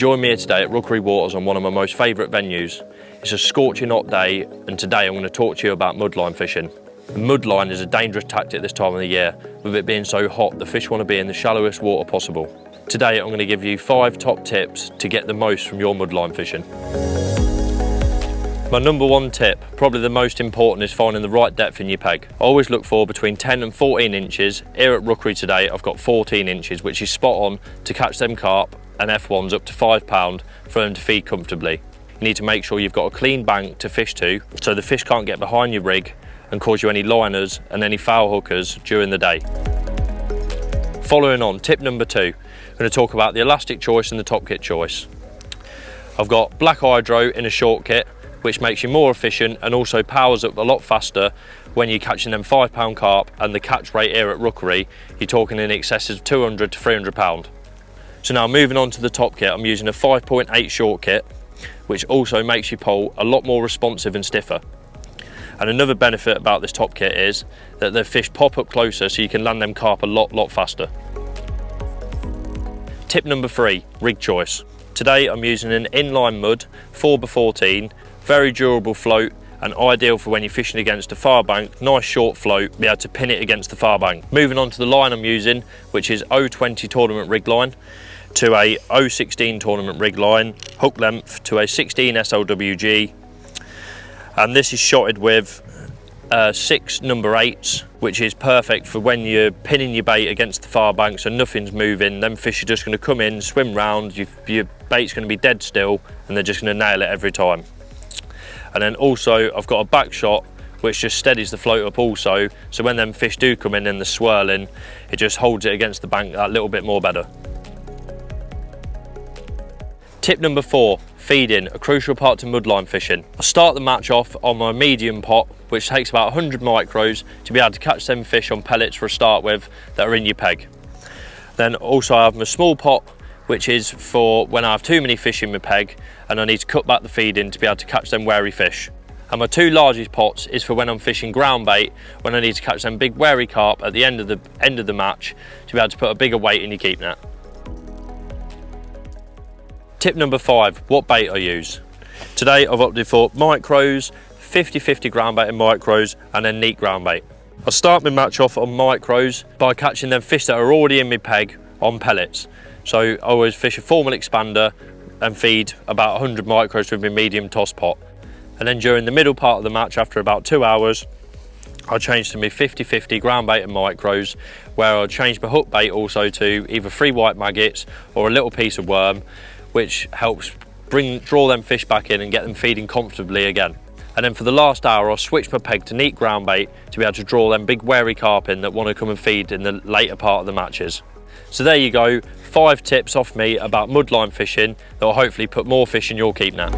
join me here today at Rookery Waters on one of my most favourite venues. It's a scorching hot day, and today I'm going to talk to you about mudline fishing. The mudline is a dangerous tactic this time of the year. With it being so hot, the fish want to be in the shallowest water possible. Today I'm going to give you 5 top tips to get the most from your mudline fishing. My number 1 tip, probably the most important, is finding the right depth in your peg. I always look for between 10 and 14 inches. Here at Rookery today I've got 14 inches, which is spot on to catch them carp and F1s up to £5 for them to feed comfortably. You need to make sure you've got a clean bank to fish to, so the fish can't get behind your rig and cause you any liners and any foul hookers during the day. Following on, tip number 2, I'm going to talk about the elastic choice and the top kit choice. I've got black hydro in a short kit, which makes you more efficient and also powers up a lot faster when you're catching them £5 carp, and the catch rate here at Rookery, you're talking in excess of 200 to 300 pound. So now moving on to the top kit, I'm using a 5.8 short kit, which also makes your pole a lot more responsive and stiffer. And another benefit about this top kit is that the fish pop up closer, so you can land them carp a lot faster. Tip number 3, rig choice. Today I'm using an inline mud 4x14, very durable float and ideal for when you're fishing against a far bank. Nice short float, be able to pin it against the far bank. Moving on to the line I'm using, which is 020 tournament rig line to a 016 tournament rig line, hook length to a 16 SLWG, and this is shotted with 6 number 8s, which is perfect for when you're pinning your bait against the far bank so nothing's moving. Them fish are just going to come in, swim round, your bait's going to be dead still, and they're just going to nail it every time. And then also I've got a back shot which just steadies the float up also, so when them fish do come in and they're swirling, it just holds it against the bank that little bit more better. Tip number 4, feeding, a crucial part to mudline fishing. I start the match off on my medium pot, which takes about 100 micros to be able to catch them fish on pellets for a start with that are in your peg. Then also I have my small pot, which is for when I have too many fish in my peg and I need to cut back the feeding to be able to catch them wary fish. And my 2 largest pots is for when I'm fishing ground bait, when I need to catch them big wary carp at the end of the match to be able to put a bigger weight in your keep net. Tip number 5, what bait I use. Today I've opted for micros, 50-50 ground bait and micros, and then neat ground bait. I start my match off on micros by catching them fish that are already in my peg on pellets. So I always fish a formal expander and feed about 100 micros with my medium toss pot. And then during the middle part of the match, after about 2 hours, I change to my 50-50 ground bait and micros, where I'll change my hook bait also to either 3 white maggots or a little piece of worm, which helps draw them fish back in and get them feeding comfortably again. And then for the last hour, I'll switch my peg to neat ground bait to be able to draw them big wary carp in that want to come and feed in the later part of the matches. So there you go, 5 tips off me about mudline fishing that will hopefully put more fish in your keep net.